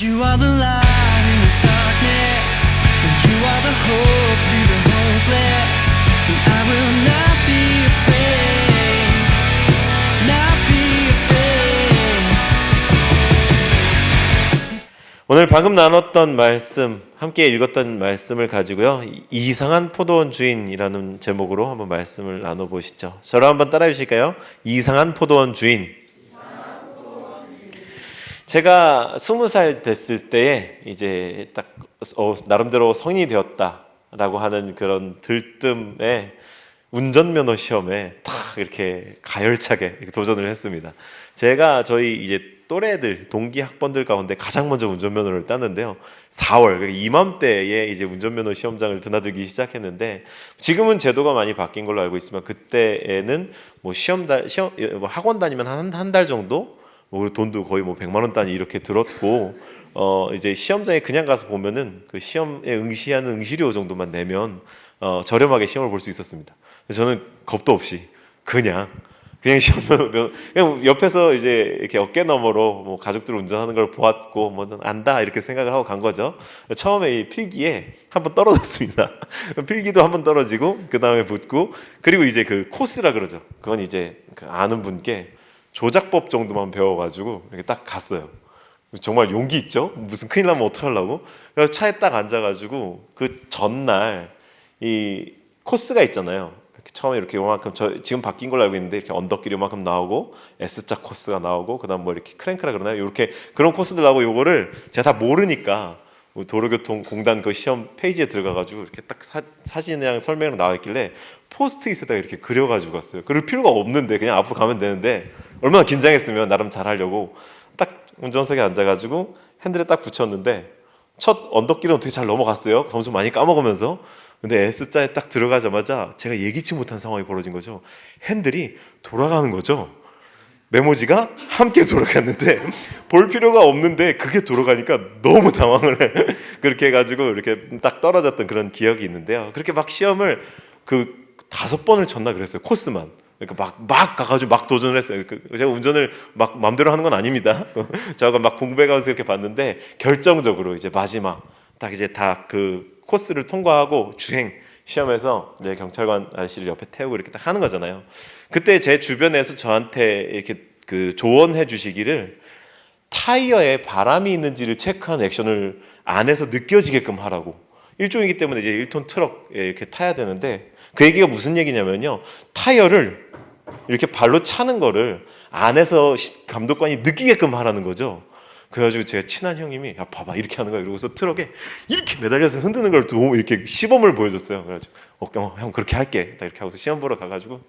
You are the light in the darkness, and you are the hope to the hopeless, and I will not be afraid, not be afraid. 오늘 방금 나눴던 말씀, 함께 읽었던 말씀을 가지고요, 이상한 포도원 주인이라는 제목으로 한번 말씀을 나눠보시죠. 저를 한번 따라해 주실까요? 이상한 포도원 주인. 제가 20살 됐을 때에 이제 딱 나름대로 성인이 되었다라고 하는 그런 들뜸에 운전면허 시험에 탁 이렇게 가열차게 이렇게 도전을 했습니다. 제가 저희 이제 또래들, 동기 학번들 가운데 가장 먼저 운전면허를 땄는데요. 4월, 그러니까 이맘때에 이제 운전면허 시험장을 드나들기 시작했는데, 지금은 제도가 많이 바뀐 걸로 알고 있지만 그때에는 뭐 학원 다니면 한 달 정도, 뭐 돈도 거의 뭐 100만 원 단위 이렇게 들었고, 이제 시험장에 그냥 가서 보면은 그 시험에 응시하는 응시료 정도만 내면 저렴하게 시험을 볼 수 있었습니다. 그래서 저는 겁도 없이 그냥 그냥 옆에서 이제 이렇게 어깨 너머로 뭐 가족들 운전하는 걸 보았고 뭐 안다 이렇게 생각을 하고 간 거죠. 처음에 이 필기에 한번 떨어졌습니다. 필기도 한번 떨어지고 그 다음에 붙고, 그리고 이제 그 코스라 그러죠. 그건 이제 그 아는 분께 조작법 정도만 배워가지고 이렇게 딱 갔어요. 정말 용기 있죠? 무슨 큰일 나면 어떡하려고? 그래서 차에 딱 앉아가지고 그 전날 이 코스가 있잖아요. 이렇게 처음에 이렇게 요만큼, 지금 바뀐 걸로 알고 있는데 이렇게 언덕길이 요만큼 나오고 S자 코스가 나오고 그다음 뭐 이렇게 크랭크라 그러나요? 이렇게 그런 코스들 나오고, 요거를 제가 다 모르니까 도로교통공단 그 시험 페이지에 들어가가지고 이렇게 딱 사진이랑 설명이랑 나와 있길래 포스트잇에다가 이렇게 그려가지고 갔어요. 그럴 필요가 없는데 그냥 앞으로 가면 되는데, 얼마나 긴장했으면 나름 잘하려고 딱 운전석에 앉아가지고 핸들에 딱 붙였는데 첫 언덕길은 어떻게 잘 넘어갔어요. 점수 많이 까먹으면서. 근데 S자에 딱 들어가자마자 제가 예기치 못한 상황이 벌어진 거죠. 핸들이 돌아가는 거죠. 메모지가 함께 돌아갔는데 볼 필요가 없는데 그게 돌아가니까 너무 당황을 해. 그렇게 해가지고 이렇게 딱 떨어졌던 그런 기억이 있는데요. 그렇게 막 시험을 그 5번을 쳤나 그랬어요. 코스만. 그러니까 막 가가지고 막 도전을 했어요. 제가 운전을 막 마음대로 하는 건 아닙니다. 제가 막 공부해가면서 이렇게 봤는데, 결정적으로 이제 마지막 딱 이제 다 그 코스를 통과하고 주행 시험에서 이제 경찰관 아저씨를 옆에 태우고 이렇게 딱 하는 거잖아요. 그때 제 주변에서 저한테 이렇게 그 조언해 주시기를, 타이어에 바람이 있는지를 체크하는 액션을 안에서 느껴지게끔 하라고. 일종이기 때문에 이제 1톤 트럭에 이렇게 타야 되는데, 그 얘기가 무슨 얘기냐면요, 타이어를 이렇게 발로 차는 거를 안에서 감독관이 느끼게끔 하라는 거죠. 그래가지고 제가 친한 형님이 야 봐봐 이렇게 하는 거야 이러고서 트럭에 이렇게 매달려서 흔드는 걸 이렇게 시범을 보여줬어요. 그래가지고 형 그렇게 할게 딱 이렇게 하고서 시험 보러 가가지고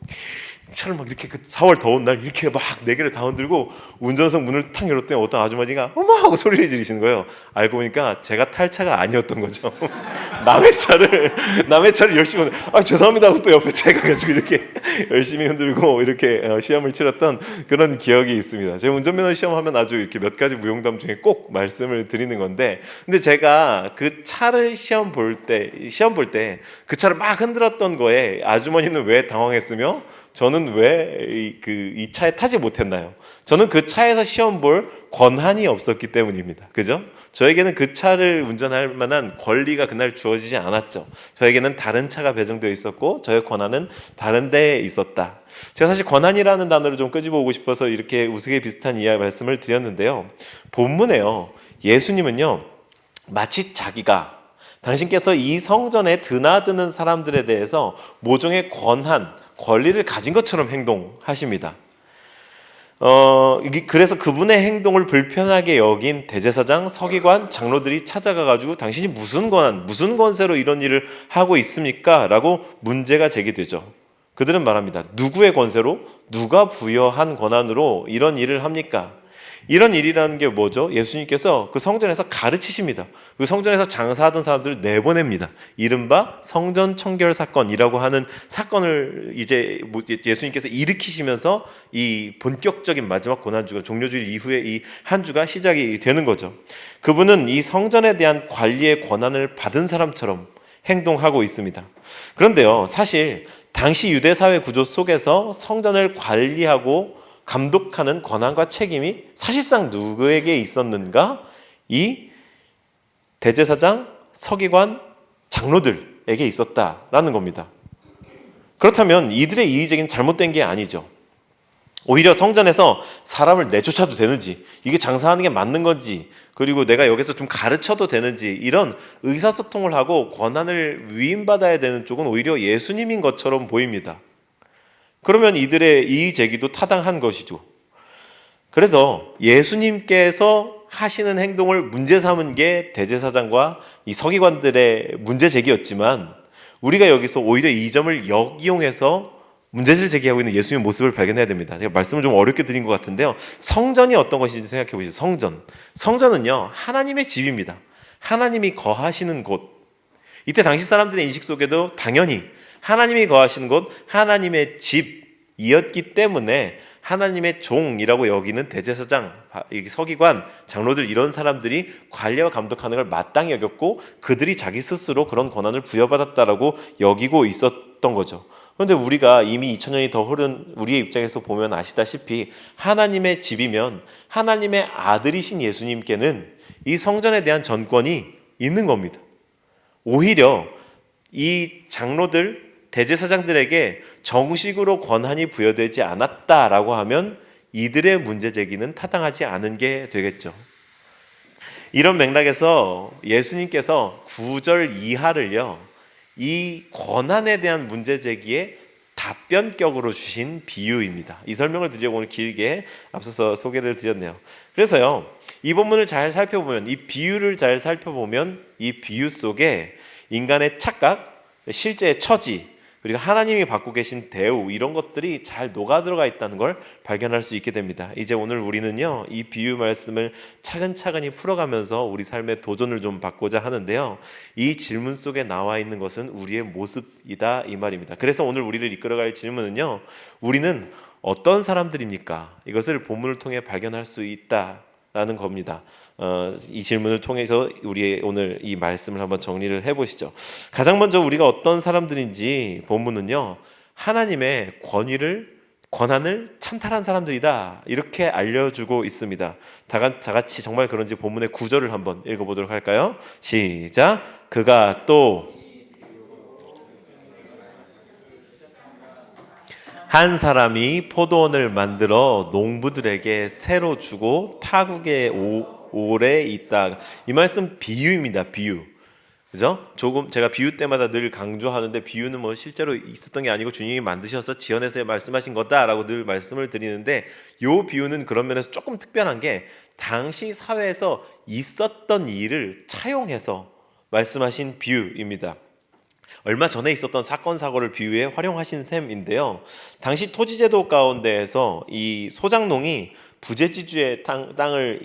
차를 막 이렇게 그 4월 더운 날 이렇게 막 4개를 다 흔들고 운전석 문을 탁 열었더니 어떤 아주머니가 어머 하고 소리를 지르시는 거예요. 알고 보니까 제가 탈 차가 아니었던 거죠. 남의 차를 열심히 죄송합니다 하고 또 옆에 제가 가지고 이렇게 열심히 흔들고 이렇게 시험을 치렀던 그런 기억이 있습니다. 제가 운전면허 시험하면 아주 이렇게 몇 가지 무용담 중에 꼭 말씀을 드리는 건데, 근데 제가 그 차를 시험 볼 때 그 차를 막 흔들었던 거에 아주머니는 왜 당황했으며 저는 왜 이 차에 타지 못했나요? 저는 그 차에서 시험 볼 권한이 없었기 때문입니다. 그죠? 저에게는 그 차를 운전할 만한 권리가 그날 주어지지 않았죠. 저에게는 다른 차가 배정되어 있었고 저의 권한은 다른 데에 있었다. 제가 사실 권한이라는 단어를 좀 끄집어오고 싶어서 이렇게 우스개 비슷한 말씀을 드렸는데요. 본문에요, 예수님은요 마치 자기가 당신께서 이 성전에 드나드는 사람들에 대해서 모종의 권리를 가진 것처럼 행동하십니다. 그래서 그분의 행동을 불편하게 여긴 대제사장, 서기관, 장로들이 찾아가가지고 당신이 무슨 권세로 이런 일을 하고 있습니까? 라고 문제가 제기되죠. 그들은 말합니다. 누구의 권세로, 누가 부여한 권한으로 이런 일을 합니까? 이런 일이라는 게 뭐죠? 예수님께서 그 성전에서 가르치십니다. 그 성전에서 장사하던 사람들을 내보냅니다. 이른바 성전 청결 사건이라고 하는 사건을 이제 예수님께서 일으키시면서 이 본격적인 마지막 고난주가, 종료주일 이후에 이 한 주가 시작이 되는 거죠. 그분은 이 성전에 대한 관리의 권한을 받은 사람처럼 행동하고 있습니다. 그런데요, 사실 당시 유대 사회 구조 속에서 성전을 관리하고 감독하는 권한과 책임이 사실상 누구에게 있었는가? 이 대제사장, 서기관, 장로들에게 있었다라는 겁니다. 그렇다면 이들의 이의제기는 잘못된 게 아니죠. 오히려 성전에서 사람을 내쫓아도 되는지, 이게 장사하는 게 맞는 건지, 그리고 내가 여기서 좀 가르쳐도 되는지, 이런 의사소통을 하고 권한을 위임받아야 되는 쪽은 오히려 예수님인 것처럼 보입니다. 그러면 이들의 이의제기도 타당한 것이죠. 그래서 예수님께서 하시는 행동을 문제 삼은 게 대제사장과 이 서기관들의 문제 제기였지만, 우리가 여기서 오히려 이 점을 역이용해서 문제를 제기하고 있는 예수님의 모습을 발견해야 됩니다. 제가 말씀을 좀 어렵게 드린 것 같은데요. 성전이 어떤 것인지 생각해 보시죠. 성전은요, 하나님의 집입니다. 하나님이 거하시는 곳. 이때 당시 사람들의 인식 속에도 당연히 하나님이 거하시는 곳, 하나님의 집이었기 때문에 하나님의 종이라고 여기는 대제사장, 서기관, 장로들, 이런 사람들이 관리와 감독하는 걸 마땅히 여겼고, 그들이 자기 스스로 그런 권한을 부여받았다라고 여기고 있었던 거죠. 그런데 우리가 이미 2000년이 더 흐른 우리의 입장에서 보면 아시다시피, 하나님의 집이면 하나님의 아들이신 예수님께는 이 성전에 대한 전권이 있는 겁니다. 오히려 이 장로들, 대제사장들에게 정식으로 권한이 부여되지 않았다라고 하면 이들의 문제 제기는 타당하지 않은 게 되겠죠. 이런 맥락에서 예수님께서 9절 이하를요, 이 권한에 대한 문제 제기에 답변격으로 주신 비유입니다. 이 설명을 드리려고 오늘 길게 앞서서 소개를 드렸네요. 그래서요, 이 본문을 잘 살펴보면, 이 비유를 잘 살펴보면, 이 비유 속에 인간의 착각, 실제의 처지, 그리고 하나님이 받고 계신 대우, 이런 것들이 잘 녹아들어가 있다는 걸 발견할 수 있게 됩니다. 이제 오늘 우리는요, 이 비유 말씀을 차근차근히 풀어가면서 우리 삶의 도전을 좀 받고자 하는데요, 이 질문 속에 나와 있는 것은 우리의 모습이다, 이 말입니다. 그래서 오늘 우리를 이끌어갈 질문은요, 우리는 어떤 사람들입니까? 이것을 본문을 통해 발견할 수 있다라는 겁니다. 이 질문을 통해서 우리 오늘 이 말씀을 한번 정리를 해보시죠. 가장 먼저 우리가 어떤 사람들인지 본문은요, 하나님의 권한을 찬탈한 사람들이다, 이렇게 알려주고 있습니다. 다 같이 정말 그런지 본문의 9절을 한번 읽어보도록 할까요? 시작. 그가 또 한 사람이 포도원을 만들어 농부들에게 새로 주고 타국에 오래 있다. 이 말씀 비유입니다. 비유. 그죠? 조금 제가 비유 때마다 늘 강조하는데, 비유는 뭐 실제로 있었던 게 아니고 주님이 만드셔서 지어내서 말씀하신 거다라고 늘 말씀을 드리는데, 요 비유는 그런 면에서 조금 특별한 게, 당시 사회에서 있었던 일을 차용해서 말씀하신 비유입니다. 얼마 전에 있었던 사건 사고를 비유해 활용하신 셈인데요, 당시 토지제도 가운데에서 이 소장농이 부재지주의 땅을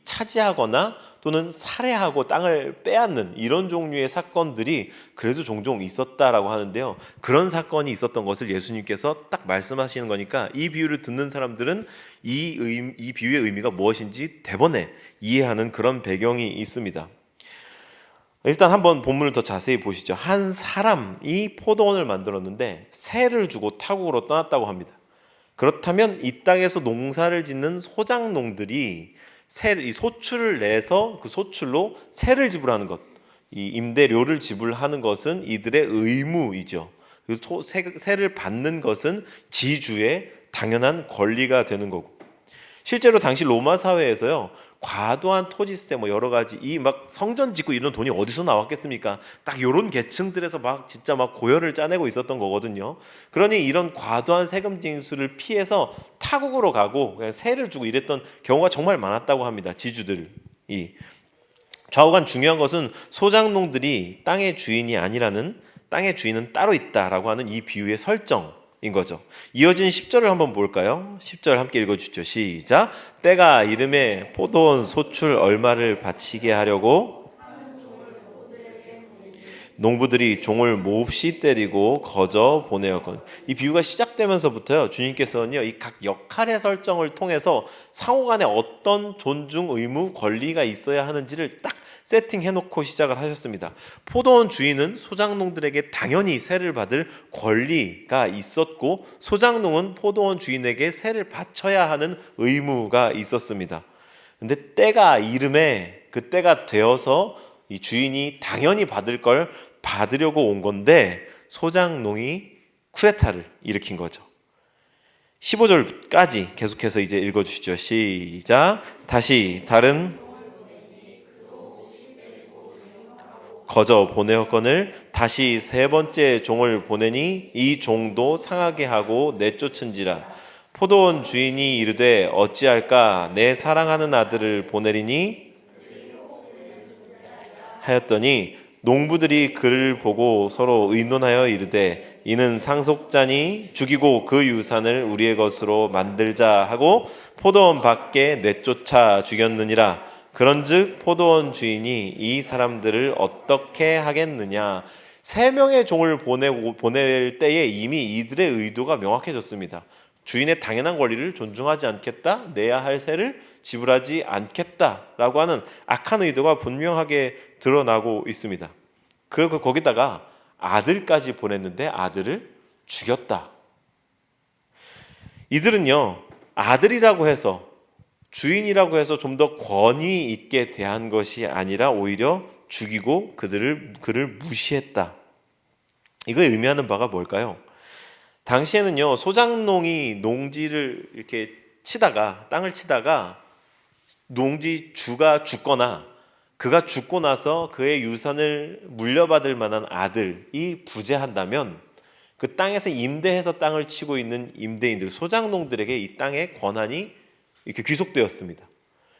차지하거나 또는 살해하고 땅을 빼앗는 이런 종류의 사건들이 그래도 종종 있었다라고 하는데요, 그런 사건이 있었던 것을 예수님께서 딱 말씀하시는 거니까, 이 비유를 듣는 사람들은 이 비유의 의미가 무엇인지 대번에 이해하는 그런 배경이 있습니다. 일단 한번 본문을 더 자세히 보시죠. 한 사람이 포도원을 만들었는데 새를 주고 타국으로 떠났다고 합니다. 그렇다면 이 땅에서 농사를 짓는 소장농들이 이 소출을 내서 그 소출로 세를 지불하는 것, 이 임대료를 지불하는 것은 이들의 의무이죠. 그리고 세를 받는 것은 지주의 당연한 권리가 되는 거고, 실제로 당시 로마 사회에서요, 과도한 토지세 뭐 여러 가지, 이 막 성전 짓고 이런 돈이 어디서 나왔겠습니까? 딱 이런 계층들에서 막 진짜 막 고열을 짜내고 있었던 거거든요. 그러니 이런 과도한 세금 징수를 피해서 타국으로 가고 그냥 세를 주고 이랬던 경우가 정말 많았다고 합니다. 지주들이. 좌우간 중요한 것은 소장농들이 땅의 주인이 아니라는, 땅의 주인은 따로 있다라고 하는 이 비유의 설정 인 거죠. 이어진 10절을 한번 볼까요? 10절 함께 읽어주죠. 시작. 때가 이름에 포도원 소출 얼마를 바치게 하려고 농부들이 종을 몹시 때리고 거저 보내었거든요. 이 비유가 시작되면서부터요, 주님께서는요, 이 각 역할의 설정을 통해서 상호간에 어떤 존중, 의무, 권리가 있어야 하는지를 딱 세팅해놓고 시작을 하셨습니다. 포도원 주인은 소장농들에게 당연히 세를 받을 권리가 있었고, 소장농은 포도원 주인에게 세를 바쳐야 하는 의무가 있었습니다. 근데 때가 이름에 그때가 되어서 이 주인이 당연히 받을 걸 받으려고 온 건데 소장농이 쿠데타를 일으킨 거죠. 15절까지 계속해서 이제 읽어주시죠. 시작. 다시 다른 거저 보내었거늘 다시 세 번째 종을 보내니 이 종도 상하게 하고 내쫓은지라. 포도원 주인이 이르되 어찌할까 내 사랑하는 아들을 보내리니 하였더니 농부들이 그를 보고 서로 의논하여 이르되 이는 상속자니 죽이고 그 유산을 우리의 것으로 만들자 하고 포도원 밖에 내쫓아 죽였느니라. 그런즉 포도원 주인이 이 사람들을 어떻게 하겠느냐. 세 명의 종을 보낼 때에 이미 이들의 의도가 명확해졌습니다. 주인의 당연한 권리를 존중하지 않겠다, 내야 할 세를 지불하지 않겠다라고 하는 악한 의도가 분명하게 드러나고 있습니다. 그리고 거기다가 아들까지 보냈는데 아들을 죽였다. 이들은요, 아들이라고 해서, 주인이라고 해서 좀 더 권위 있게 대한 것이 아니라 오히려 죽이고 그를 무시했다. 이거 의미하는 바가 뭘까요? 당시에는요, 소장농이 농지를 이렇게 치다가, 땅을 치다가 농지 주가 죽거나 그가 죽고 나서 그의 유산을 물려받을 만한 아들이 부재한다면 그 땅에서 임대해서 땅을 치고 있는 임대인들, 소장농들에게 이 땅의 권한이 이렇게 귀속되었습니다.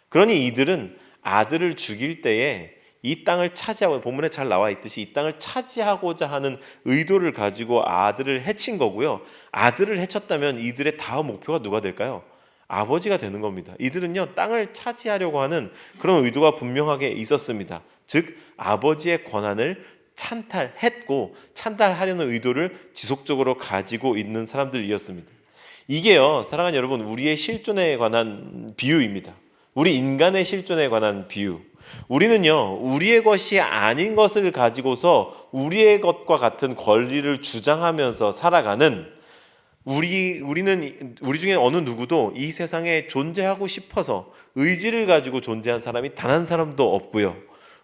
그러니 이들은 아들을 죽일 때에 이 땅을 차지하고, 본문에 잘 나와 있듯이 이 땅을 차지하고자 하는 의도를 가지고 아들을 해친 거고요. 아들을 해쳤다면 이들의 다음 목표가 누가 될까요? 아버지가 되는 겁니다. 이들은요, 땅을 차지하려고 하는 그런 의도가 분명하게 있었습니다. 즉 아버지의 권한을 찬탈했고 찬탈하려는 의도를 지속적으로 가지고 있는 사람들이었습니다. 이게요, 사랑하는 여러분, 우리의 실존에 관한 비유입니다. 우리 인간의 실존에 관한 비유. 우리는요, 우리의 것이 아닌 것을 가지고서 우리의 것과 같은 권리를 주장하면서 살아가는, 우리는 우리 중에 어느 누구도 이 세상에 존재하고 싶어서 의지를 가지고 존재한 사람이 단 한 사람도 없고요.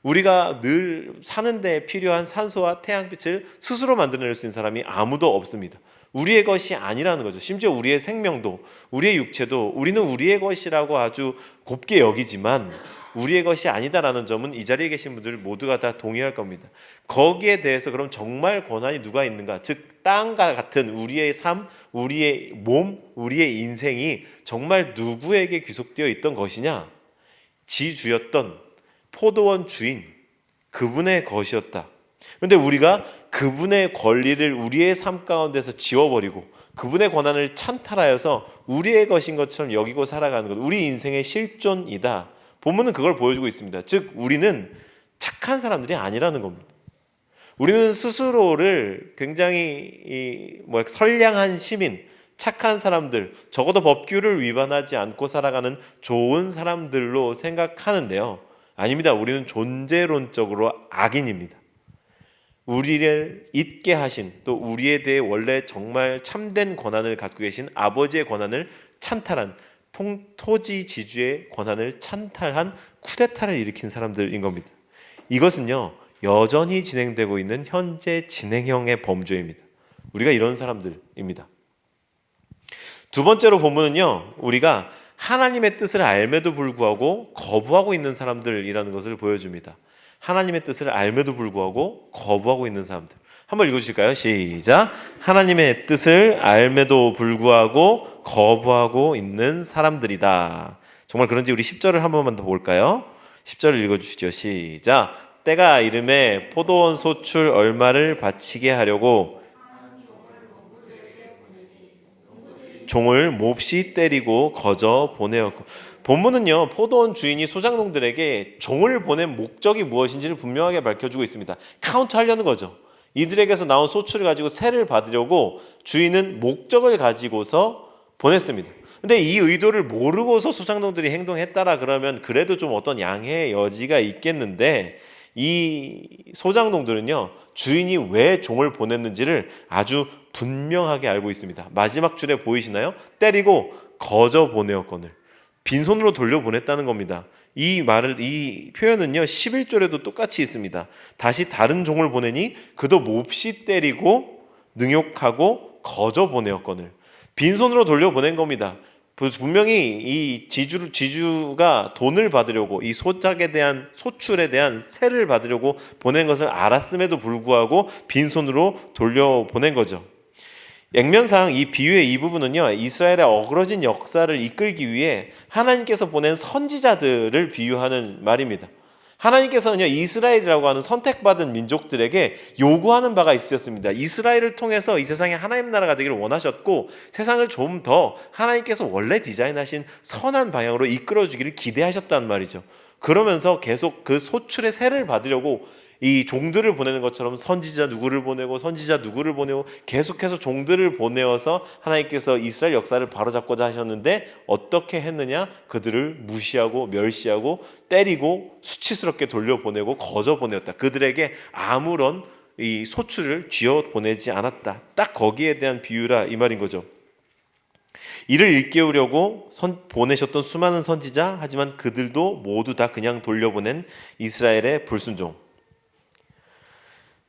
우리가 늘 사는 데 필요한 산소와 태양빛을 스스로 만들어낼 수 있는 사람이 아무도 없습니다. 우리의 것이 아니라는 거죠. 심지어 우리의 생명도, 우리의 육체도 우리는 우리의 것이라고 아주 곱게 여기지만 우리의 것이 아니다라는 점은 이 자리에 계신 분들 모두가 다 동의할 겁니다. 거기에 대해서 그럼 정말 권한이 누가 있는가? 즉 땅과 같은 우리의 삶, 우리의 몸, 우리의 인생이 정말 누구에게 귀속되어 있던 것이냐? 지주였던 포도원 주인, 그분의 것이었다. 그런데 우리가 그분의 권리를 우리의 삶 가운데서 지워버리고 그분의 권한을 찬탈하여서 우리의 것인 것처럼 여기고 살아가는 것, 우리 인생의 실존이다. 본문은 그걸 보여주고 있습니다. 즉 우리는 착한 사람들이 아니라는 겁니다. 우리는 스스로를 굉장히 선량한 시민, 착한 사람들, 적어도 법규를 위반하지 않고 살아가는 좋은 사람들로 생각하는데요. 아닙니다. 우리는 존재론적으로 악인입니다. 우리를 잊게 하신, 또 우리에 대해 원래 정말 참된 권한을 갖고 계신 아버지의 권한을 찬탈한, 토지 지주의 권한을 찬탈한 쿠데타를 일으킨 사람들인 겁니다. 이것은요, 여전히 진행되고 있는 현재 진행형의 범죄입니다. 우리가 이런 사람들입니다. 두 번째로 본문은요, 우리가 하나님의 뜻을 알매도 불구하고 거부하고 있는 사람들이라는 것을 보여줍니다. 하나님의 뜻을 알매도 불구하고 거부하고 있는 사람들. 한번 읽어주실까요? 시작. 하나님의 뜻을 알매도 불구하고 거부하고 있는 사람들이다. 정말 그런지 우리 10절을 한 번만 더 볼까요? 10절을 읽어주시죠. 시작. 때가 이름에 포도원 소출 얼마를 바치게 하려고 종을 몹시 때리고 거저 보내었고. 본문은요, 포도원 주인이 소장농들에게 종을 보낸 목적이 무엇인지를 분명하게 밝혀주고 있습니다. 카운트하려는 거죠. 이들에게서 나온 소출을 가지고 세를 받으려고 주인은 목적을 가지고서 보냈습니다. 근데 이 의도를 모르고서 소장농들이 행동했다라 그러면 그래도 좀 어떤 양해의 여지가 있겠는데, 이 소장농들은요, 주인이 왜 종을 보냈는지를 아주 분명하게 알고 있습니다. 마지막 줄에 보이시나요? 때리고 거저 보내었거늘. 빈손으로 돌려보냈다는 겁니다. 이 표현은요 11절에도 똑같이 있습니다. 다시 다른 종을 보내니 그도 몹시 때리고 능욕하고 거저 보내었거늘. 빈손으로 돌려보낸 겁니다. 분명히 이 지주가 돈을 받으려고, 이 소출에 대한 세를 받으려고 보낸 것을 알았음에도 불구하고 빈손으로 돌려보낸 거죠. 액면상 이 비유의 이 부분은요, 이스라엘의 어그러진 역사를 이끌기 위해 하나님께서 보낸 선지자들을 비유하는 말입니다. 하나님께서는요, 이스라엘이라고 하는 선택받은 민족들에게 요구하는 바가 있으셨습니다. 이스라엘을 통해서 이 세상에 하나님 나라가 되기를 원하셨고, 세상을 좀 더 하나님께서 원래 디자인하신 선한 방향으로 이끌어주기를 기대하셨단 말이죠. 그러면서 계속 그 소출의 세를 받으려고 이 종들을 보내는 것처럼 선지자 누구를 보내고 선지자 누구를 보내고 계속해서 종들을 보내어서 하나님께서 이스라엘 역사를 바로잡고자 하셨는데, 어떻게 했느냐? 그들을 무시하고 멸시하고 때리고 수치스럽게 돌려보내고 거저 보내었다. 그들에게 아무런 이 소출을 쥐어 보내지 않았다. 딱 거기에 대한 비유라 이 말인 거죠. 이를 일깨우려고 보내셨던 수많은 선지자, 하지만 그들도 모두 다 그냥 돌려보낸 이스라엘의 불순종.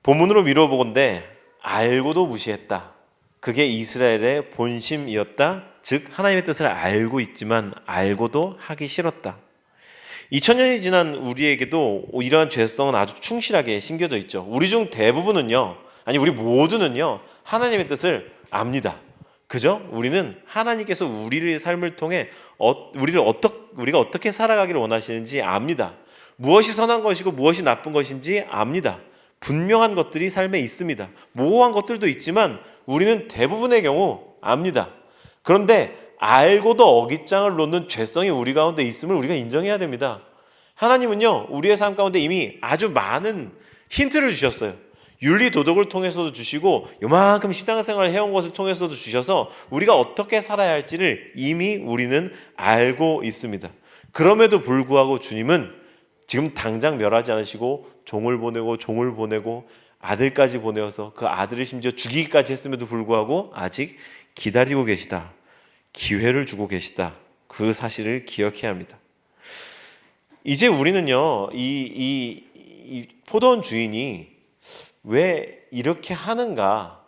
본문으로 미뤄보건대 알고도 무시했다. 그게 이스라엘의 본심이었다. 즉 하나님의 뜻을 알고 있지만 알고도 하기 싫었다. 2000년이 지난 우리에게도 이러한 죄성은 아주 충실하게 심겨져 있죠. 우리 중 대부분은요, 아니 우리 모두는요, 하나님의 뜻을 압니다. 그죠? 우리는 하나님께서 우리의 삶을 통해 우리가 어떻게 살아가기를 원하시는지 압니다. 무엇이 선한 것이고 무엇이 나쁜 것인지 압니다. 분명한 것들이 삶에 있습니다. 모호한 것들도 있지만 우리는 대부분의 경우 압니다. 그런데 알고도 어깃장을 놓는 죄성이 우리 가운데 있음을 우리가 인정해야 됩니다. 하나님은요, 우리의 삶 가운데 이미 아주 많은 힌트를 주셨어요. 윤리 도덕을 통해서도 주시고 요만큼 신앙생활을 해온 것을 통해서도 주셔서 우리가 어떻게 살아야 할지를 이미 우리는 알고 있습니다. 그럼에도 불구하고 주님은 지금 당장 멸하지 않으시고 종을 보내고 아들까지 보내어서 그 아들을 심지어 죽이기까지 했음에도 불구하고 아직 기다리고 계시다. 기회를 주고 계시다. 그 사실을 기억해야 합니다. 이제 우리는요, 이 포도원 주인이 왜 이렇게 하는가,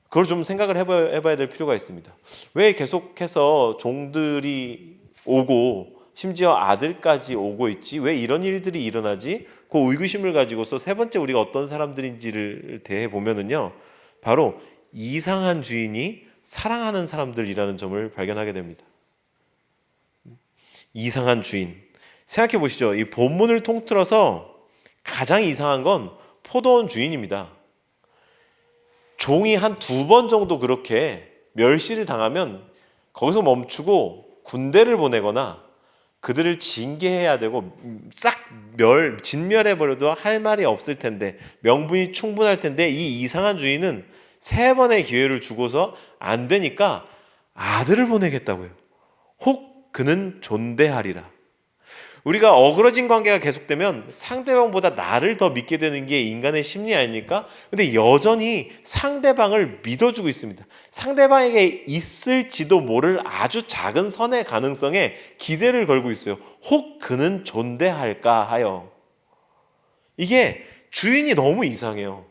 그걸 좀 생각을 해봐야 될 필요가 있습니다. 왜 계속해서 종들이 오고 심지어 아들까지 오고 있지? 왜 이런 일들이 일어나지? 그 의구심을 가지고서 세 번째 우리가 어떤 사람들인지를 대해 보면은요, 바로 이상한 주인이 사랑하는 사람들이라는 점을 발견하게 됩니다. 이상한 주인. 생각해 보시죠. 이 본문을 통틀어서 가장 이상한 건 포도원 주인입니다. 종이 한 2번 정도 그렇게 멸시를 당하면 거기서 멈추고 군대를 보내거나 그들을 징계해야 되고 진멸해버려도 할 말이 없을 텐데, 명분이 충분할 텐데, 이 이상한 주인은 3번의 기회를 주고서 안 되니까 아들을 보내겠다고요. 혹 그는 존대하리라. 우리가 어그러진 관계가 계속되면 상대방보다 나를 더 믿게 되는 게 인간의 심리 아닙니까? 근데 여전히 상대방을 믿어주고 있습니다. 상대방에게 있을지도 모를 아주 작은 선의 가능성에 기대를 걸고 있어요. 혹 그는 존대할까 하여. 이게 주인이 너무 이상해요.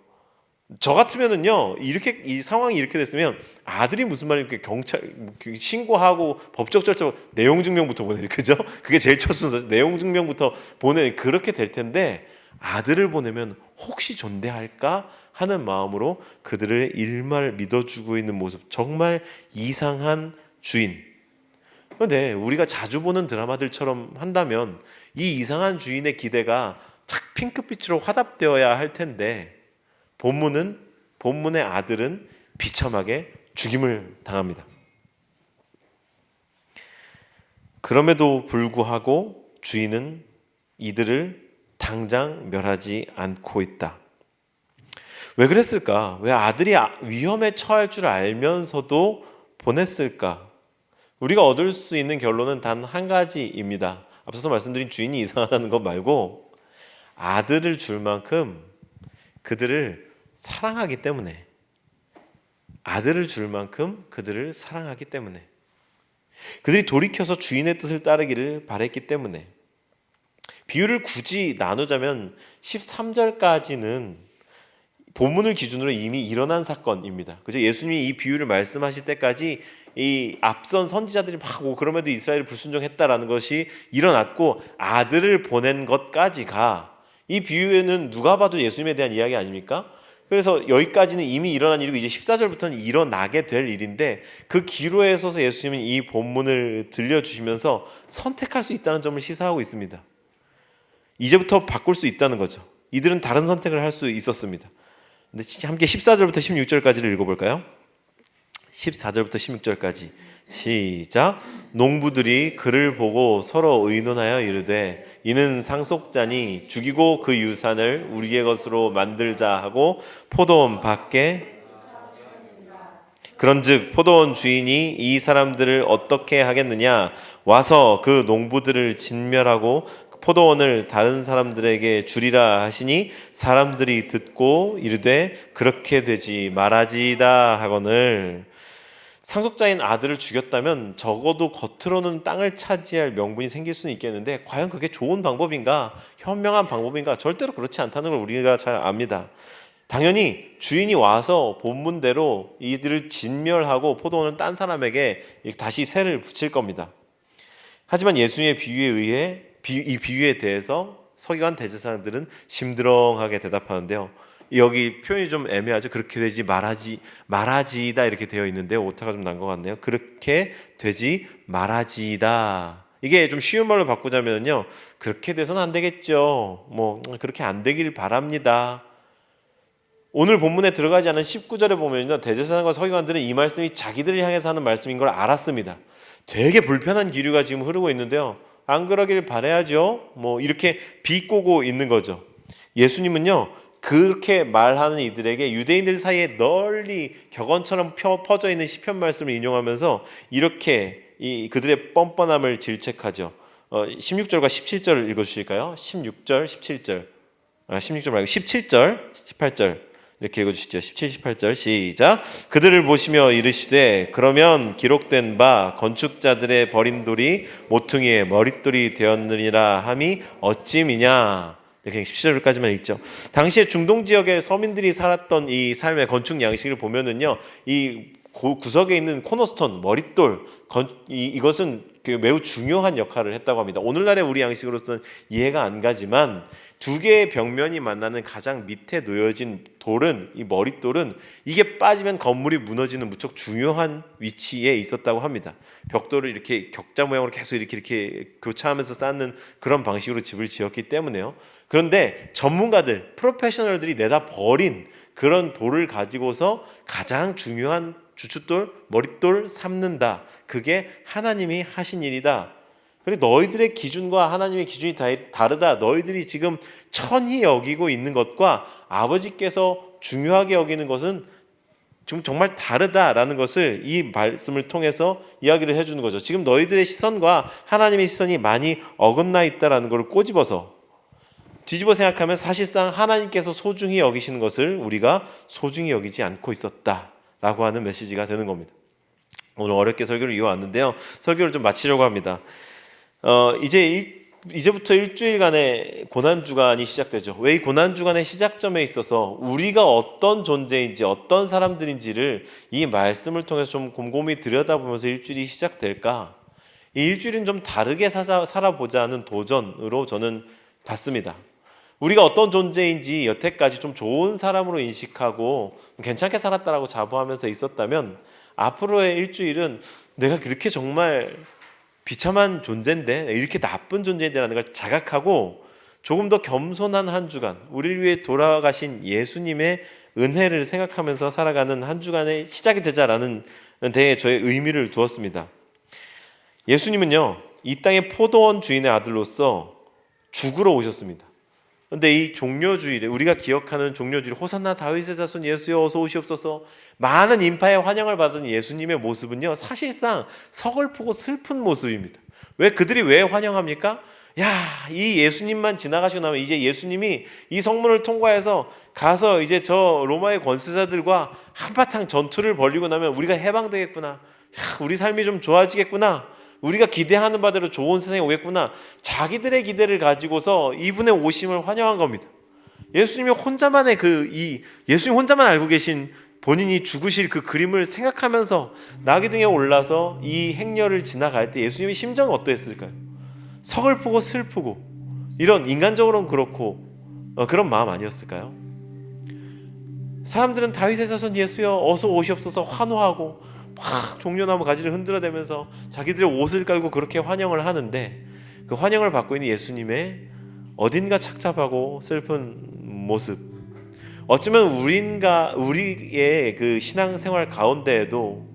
저 같으면은요, 이 상황이 이렇게 됐으면 아들이 무슨 말이니까 경찰 신고하고 법적 절차, 내용 증명부터 보내, 그죠? 그게 제일 첫 순서. 내용 증명부터 보내, 그렇게 될 텐데 아들을 보내면 혹시 존대할까 하는 마음으로 그들을 일말 믿어주고 있는 모습, 정말 이상한 주인. 그런데 우리가 자주 보는 드라마들처럼 한다면 이 이상한 주인의 기대가 착 핑크빛으로 화답되어야 할 텐데, 본문의 아들은 비참하게 죽임을 당합니다. 그럼에도 불구하고 주인은 이들을 당장 멸하지 않고 있다. 왜 그랬을까? 왜 아들이 위험에 처할 줄 알면서도 보냈을까? 우리가 얻을 수 있는 결론은 단 한 가지입니다. 앞서서 말씀드린 주인이 이상하다는 것 말고, 아들을 줄 만큼 그들을 사랑하기 때문에, 아들을 줄 만큼 그들을 사랑하기 때문에, 그들이 돌이켜서 주인의 뜻을 따르기를 바랬기 때문에, 비유를 굳이 나누자면 13절까지는 본문을 기준으로 이미 일어난 사건입니다. 그죠? 예수님이 이 비유를 말씀하실 때까지 이 앞선 선지자들이 막 오고 그럼에도 이스라엘이 불순종했다라는 것이 일어났고 아들을 보낸 것까지가 이 비유에는 누가 봐도 예수님에 대한 이야기 아닙니까? 그래서 여기까지는 이미 일어난 일이고 이제 14절부터는 일어나게 될 일인데 그 기로에 서서 예수님은 이 본문을 들려주시면서 선택할 수 있다는 점을 시사하고 있습니다. 이제부터 바꿀 수 있다는 거죠. 이들은 다른 선택을 할 수 있었습니다. 근데 함께 14절부터 16절까지를 읽어볼까요? 14절부터 16절까지 시작. 농부들이 그를 보고 서로 의논하여 이르되 이는 상속자니 죽이고 그 유산을 우리의 것으로 만들자 하고 포도원 밖에 그런즉 포도원 주인이 이 사람들을 어떻게 하겠느냐 와서 그 농부들을 진멸하고 포도원을 다른 사람들에게 주리라 하시니 사람들이 듣고 이르되 그렇게 되지 말아지이다 하거늘. 상속자인 아들을 죽였다면 적어도 겉으로는 땅을 차지할 명분이 생길 수는 있겠는데 과연 그게 좋은 방법인가, 현명한 방법인가? 절대로 그렇지 않다는 걸 우리가 잘 압니다. 당연히 주인이 와서 본문대로 이들을 진멸하고 포도원을 딴 사람에게 다시 세를 붙일 겁니다. 하지만 예수님의 비유에 의해 이 비유에 대해서 서기관 대제사장들은 심드렁하게 대답하는데요. 여기 표현이 좀 애매하죠. 그렇게 되지 말아지이다 이렇게 되어 있는데요. 오타가 좀 난 것 같네요. 그렇게 되지 말아지이다. 이게 좀 쉬운 말로 바꾸자면요. 그렇게 돼서는 안 되겠죠. 뭐 그렇게 안 되길 바랍니다. 오늘 본문에 들어가지 않은 19절에 보면요. 대제사장과 서기관들은 이 말씀이 자기들을 향해서 하는 말씀인 걸 알았습니다. 되게 불편한 기류가 지금 흐르고 있는데요. 안 그러길 바라야죠. 뭐 이렇게 비꼬고 있는 거죠. 예수님은요. 그렇게 말하는 이들에게 유대인들 사이에 널리 격언처럼 퍼져 있는 시편 말씀을 인용하면서 이렇게 그들의 뻔뻔함을 질책하죠. 16절과 17절을 읽어주실까요? 16절, 17절. 16절 말고 17절, 18절 이렇게 읽어주시죠. 17, 18절 시작. 그들을 보시며 이르시되 그러면 기록된 바 건축자들의 버린 돌이 모퉁이의 머릿돌이 되었느니라 함이 어찌미냐. 그냥 17절까지만 읽죠. 당시에 중동 지역의 서민들이 살았던 이 삶의 건축 양식을 보면은요, 이 구석에 있는 코너스톤, 머릿돌, 이것은 매우 중요한 역할을 했다고 합니다. 오늘날의 우리 양식으로서는 이해가 안 가지만 두 개의 벽면이 만나는 가장 밑에 놓여진 돌은, 이 머릿돌은 이게 빠지면 건물이 무너지는 무척 중요한 위치에 있었다고 합니다. 벽돌을 이렇게 격자 모양으로 계속 이렇게 교차하면서 쌓는 그런 방식으로 집을 지었기 때문에요. 그런데 전문가들, 프로페셔널들이 내다 버린 그런 돌을 가지고서 가장 중요한 주춧돌, 머릿돌 삼는다. 그게 하나님이 하신 일이다. 그리고 너희들의 기준과 하나님의 기준이 다르다. 너희들이 지금 천히 여기고 있는 것과 아버지께서 중요하게 여기는 것은 지금 정말 다르다라는 것을 이 말씀을 통해서 이야기를 해주는 거죠. 지금 너희들의 시선과 하나님의 시선이 많이 어긋나 있다라는 걸 꼬집어서 뒤집어 생각하면 사실상 하나님께서 소중히 여기시는 것을 우리가 소중히 여기지 않고 있었다라고 하는 메시지가 되는 겁니다. 오늘 어렵게 설교를 이어왔는데요. 설교를 좀 마치려고 합니다. 이제부터 일주일간의 고난주간이 시작되죠. 왜 이 고난주간의 시작점에 있어서 우리가 어떤 존재인지 어떤 사람들인지를 이 말씀을 통해서 좀 곰곰이 들여다보면서 일주일이 시작될까? 이 일주일은 좀 다르게 살아보자 하는 도전으로 저는 봤습니다. 우리가 어떤 존재인지 여태까지 좀 좋은 사람으로 인식하고 괜찮게 살았다라고 자부하면서 있었다면 앞으로의 일주일은 내가 그렇게 정말 비참한 존재인데 이렇게 나쁜 존재인데라는 걸 자각하고 조금 더 겸손한 한 주간, 우리를 위해 돌아가신 예수님의 은혜를 생각하면서 살아가는 한 주간의 시작이 되자라는 데에 저의 의미를 두었습니다. 예수님은요, 이 땅의 포도원 주인의 아들로서 죽으러 오셨습니다. 그런데 이 종려주일에 우리가 기억하는 종려주일 호산나 다윗의 자손 예수여 어서 오시옵소서 많은 인파의 환영을 받은 예수님의 모습은요 사실상 서글프고 슬픈 모습입니다. 그들이 왜 환영합니까? 이 예수님만 지나가시고 나면 이제 예수님이 이 성문을 통과해서 가서 이제 저 로마의 권세자들과 한바탕 전투를 벌이고 나면 우리가 해방되겠구나. 우리 삶이 좀 좋아지겠구나. 우리가 기대하는 바대로 좋은 세상이 오겠구나. 자기들의 기대를 가지고서 이분의 오심을 환영한 겁니다. 예수님 혼자만 알고 계신 본인이 죽으실 그 그림을 생각하면서 나귀 등에 올라서 이 행렬을 지나갈 때 예수님의 심정은 어떠했을까요? 서글프고 슬프고 이런 인간적으로는 그렇고 그런 마음 아니었을까요? 사람들은 다윗의 자손 예수여 어서 오시옵소서 환호하고 막 종려나무 가지를 흔들어대면서 자기들의 옷을 깔고 그렇게 환영을 하는데 그 환영을 받고 있는 예수님의 어딘가 착잡하고 슬픈 모습, 어쩌면 우리의 그 신앙생활 가운데에도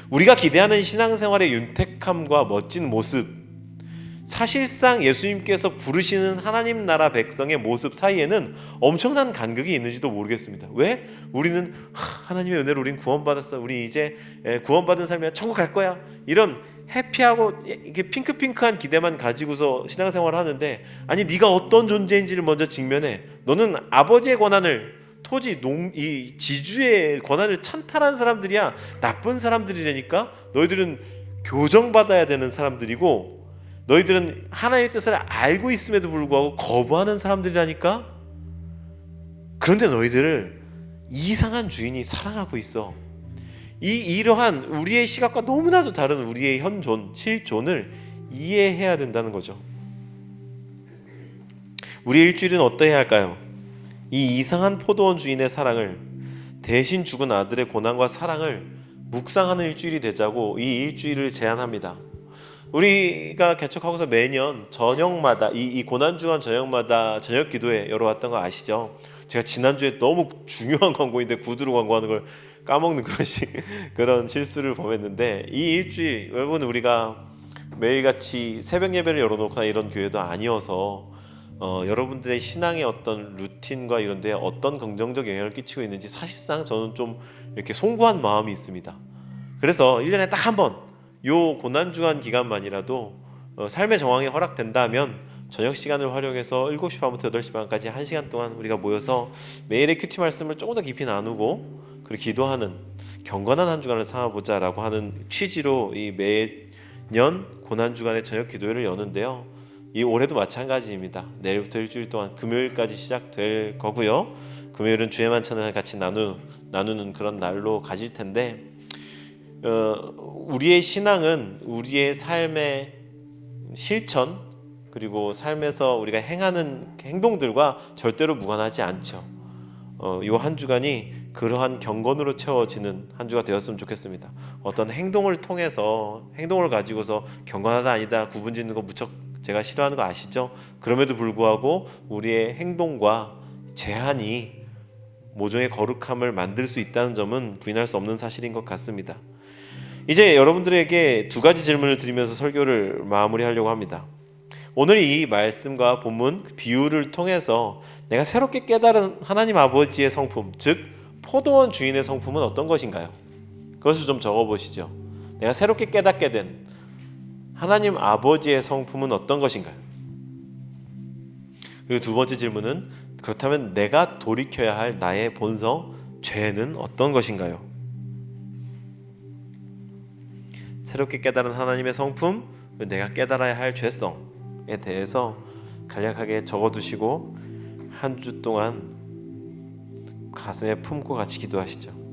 우리가 기대하는 신앙생활의 윤택함과 멋진 모습, 사실상 예수님께서 부르시는 하나님 나라 백성의 모습 사이에는 엄청난 간극이 있는지도 모르겠습니다. 왜? 우리는 하나님의 은혜로 우린 구원받았어, 우리 이제 구원받은 삶이야, 천국 갈 거야, 이런 해피하고 이게 핑크핑크한 기대만 가지고서 신앙생활을 하는데, 아니 네가 어떤 존재인지를 먼저 직면해. 너는 아버지의 권한을, 토지, 이 지주의 권한을 찬탈한 사람들이야. 나쁜 사람들이라니까. 너희들은 교정받아야 되는 사람들이고 너희들은 하나님의 뜻을 알고 있음에도 불구하고 거부하는 사람들이라니까. 그런데 너희들을 이상한 주인이 사랑하고 있어. 이러한 우리의 시각과 너무나도 다른 우리의 현존, 실존을 이해해야 된다는 거죠. 우리의 일주일은 어떠해야 할까요? 이 이상한 포도원 주인의 사랑을, 대신 죽은 아들의 고난과 사랑을 묵상하는 일주일이 되자고 이 일주일을 제안합니다. 우리가 개척하고서 매년 저녁마다 이 고난주간 저녁마다 저녁 기도회 열어왔던 거 아시죠? 제가 지난주에 너무 중요한 광고인데 구두로 광고하는 걸 까먹는 그런 실수를 범했는데, 이 일주일 여러분 우리가 매일같이 새벽 예배를 열어놓거나 이런 교회도 아니어서 여러분들의 신앙의 어떤 루틴과 이런 데 어떤 긍정적 영향을 끼치고 있는지 사실상 저는 좀 이렇게 송구한 마음이 있습니다. 그래서 1년에 딱 한 번 요 고난주간 기간만이라도 삶의 정황이 허락된다면 저녁 시간을 활용해서 7시 반부터 8시 반까지 1시간 동안 우리가 모여서 매일의 큐티 말씀을 조금 더 깊이 나누고 그리고 기도하는 경건한 한 주간을 삼아보자라고 하는 취지로 이 매년 고난주간의 저녁 기도회를 여는데요. 이 올해도 마찬가지입니다. 내일부터 일주일 동안 금요일까지 시작될 거고요. 금요일은 주의 만찬을 같이 나누는 그런 날로 가질 텐데, 우리의 신앙은 우리의 삶의 실천 그리고 삶에서 우리가 행하는 행동들과 절대로 무관하지 않죠. 이 한 주간이 그러한 경건으로 채워지는 한 주가 되었으면 좋겠습니다. 어떤 행동을 통해서, 행동을 가지고서 경건하다 아니다 구분짓는 거 무척 제가 싫어하는 거 아시죠? 그럼에도 불구하고 우리의 행동과 제한이 모종의 거룩함을 만들 수 있다는 점은 부인할 수 없는 사실인 것 같습니다. 이제 여러분들에게 두 가지 질문을 드리면서 설교를 마무리하려고 합니다. 오늘 이 말씀과 본문 비유를 통해서 내가 새롭게 깨달은 하나님 아버지의 성품, 즉 포도원 주인의 성품은 어떤 것인가요? 그것을 좀 적어보시죠. 내가 새롭게 깨닫게 된 하나님 아버지의 성품은 어떤 것인가요? 그리고 두 번째 질문은, 그렇다면 내가 돌이켜야 할 나의 본성, 죄는 어떤 것인가요? 새롭게 깨달은 하나님의 성품, 내가 깨달아야 할 죄성에 대해서 간략하게 적어두시고 한 주 동안 가슴에 품고 같이 기도하시죠.